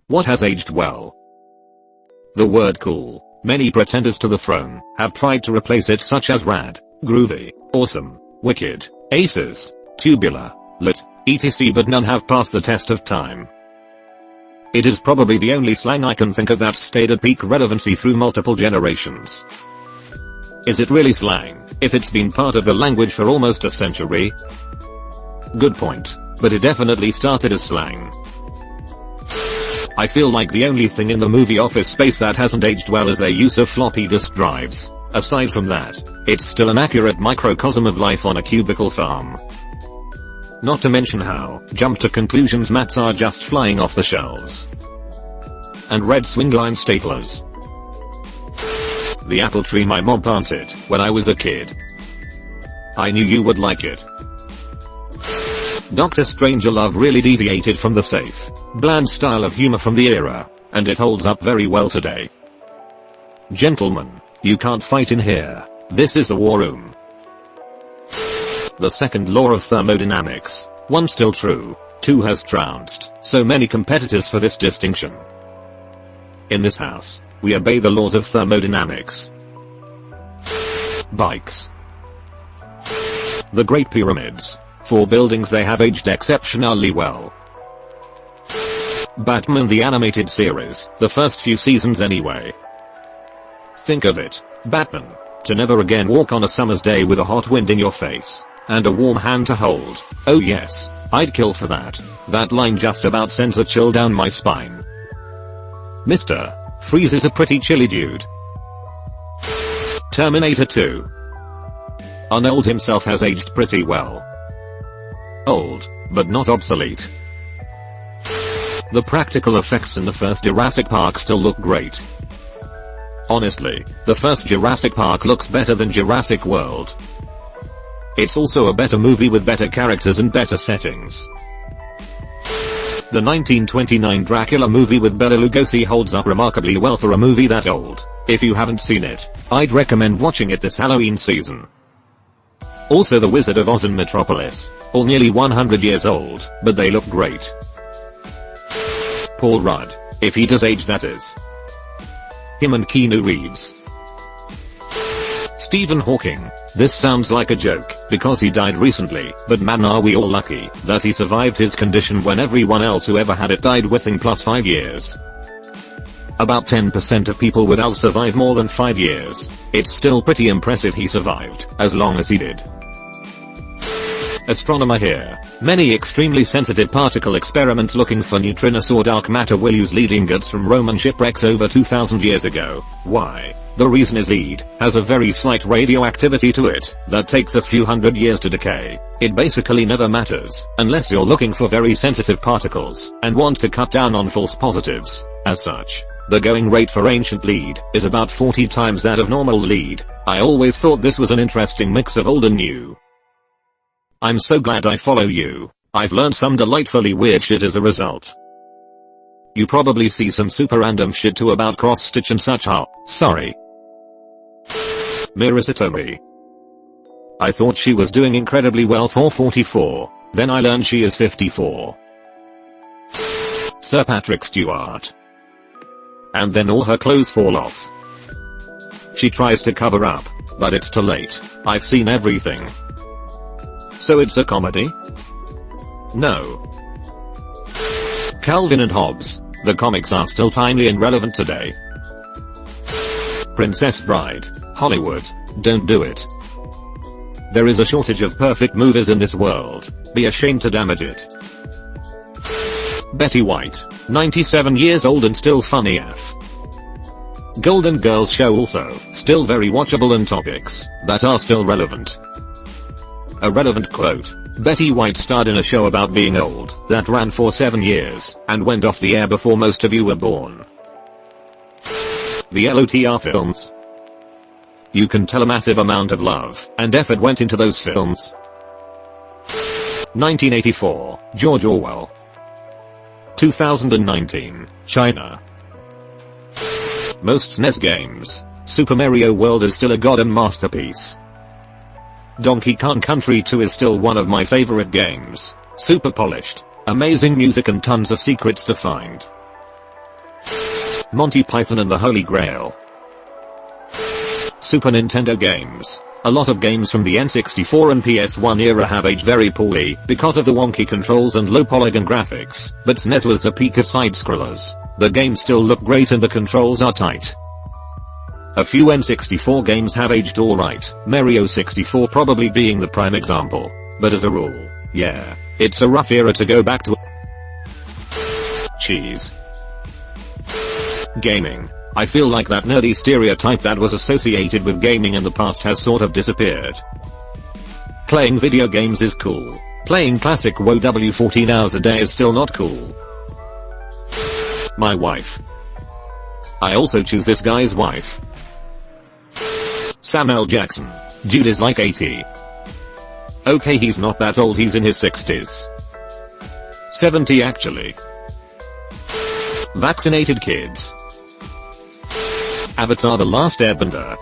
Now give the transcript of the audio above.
What has aged well? The word cool. Many pretenders to the throne have tried to replace it, such as rad, groovy, awesome, wicked, aces, tubular, lit, etc., but none have passed the test of time. It is probably the only slang I can think of that stayed at peak relevancy through multiple generations. Is it really slang, if it's been part of the language for almost a century? Good point, but it definitely started as slang. I feel like the only thing in the movie Office Space that hasn't aged well is their use of floppy disk drives. Aside from that, it's still an accurate microcosm of life on a cubicle farm. Not to mention how jump to conclusions mats are just flying off the shelves. And red swingline staplers. The apple tree my mom planted when I was a kid. I knew you would like it. Dr. Strangelove really deviated from the safe, bland style of humor from the era, and it holds up very well today. Gentlemen, you can't fight in here. This is the war room. The second law of thermodynamics. 1 still true, 2 has trounced so many competitors for this distinction. In this house, we obey the laws of thermodynamics. Bikes. The Great Pyramids. 4 buildings, they have aged exceptionally well. Batman the animated series, the first few seasons anyway. Think of it, Batman, to never again walk on a summer's day with a hot wind in your face, and a warm hand to hold. Oh yes, I'd kill for that. That line just about sends a chill down my spine. Mr. Freeze is a pretty chilly dude. Terminator 2. Arnold himself has aged pretty well. Old, but not obsolete. The practical effects in the first Jurassic Park still look great. Honestly, the first Jurassic Park looks better than Jurassic World. It's also a better movie with better characters and better settings. The 1929 Dracula movie with Bela Lugosi holds up remarkably well for a movie that old. If you haven't seen it, I'd recommend watching it this Halloween season. Also The Wizard of Oz and Metropolis, all nearly 100 years old, but they look great. Paul Rudd, if he does age, that is. Him and Keanu Reeves. Stephen Hawking, this sounds like a joke, because he died recently, but man are we all lucky that he survived his condition when everyone else who ever had it died within +5 years. About 10% of people with ALS survive more than 5 years. It's still pretty impressive he survived, as long as he did. Astronomer here. Many extremely sensitive particle experiments looking for neutrinos or dark matter will use lead ingots from Roman shipwrecks over 2000 years ago. Why? The reason is lead has a very slight radioactivity to it that takes a few hundred years to decay. It basically never matters, unless you're looking for very sensitive particles and want to cut down on false positives. As such, the going rate for ancient lead is about 40 times that of normal lead. I always thought this was an interesting mix of old and new. I'm so glad I follow you. I've learned some delightfully weird shit as a result. You probably see some super random shit too about cross stitch and such. Sorry. Mira Satomi. I thought she was doing incredibly well for 44, then I learned she is 54. Sir Patrick Stewart. And then all her clothes fall off. She tries to cover up, but it's too late. I've seen everything. So it's a comedy? No. Calvin and Hobbes. The comics are still timely and relevant today. Princess Bride. Hollywood. Don't do it. There is a shortage of perfect movies in this world. Be ashamed to damage it. Betty White. 97 years old and still funny AF. Golden Girls show also, still very watchable, and topics that are still relevant. A relevant quote. Betty White starred in a show about being old that ran for 7 years and went off the air before most of you were born. The LOTR films. You can tell a massive amount of love and effort went into those films. 1984, George Orwell. 2019, China. Most SNES games. Super Mario World is still a goddamn masterpiece. Donkey Kong Country 2 is still one of my favorite games. Super polished, amazing music and tons of secrets to find. Monty Python and the Holy Grail. Super Nintendo games. A lot of games from the N64 and PS1 era have aged very poorly because of the wonky controls and low polygon graphics, but SNES was the peak of side-scrollers. The games still look great and the controls are tight. A few N64 games have aged alright, Mario 64 probably being the prime example. But as a rule, yeah, it's a rough era to go back to. Cheese. Gaming. I feel like that nerdy stereotype that was associated with gaming in the past has sort of disappeared. Playing video games is cool. Playing classic WoW 14 hours a day is still not cool. My wife. I also choose this guy's wife. Samuel Jackson. Dude is like 80. Okay, he's not that old, he's in his 60s. 70 actually. Vaccinated kids. Avatar: The Last Airbender.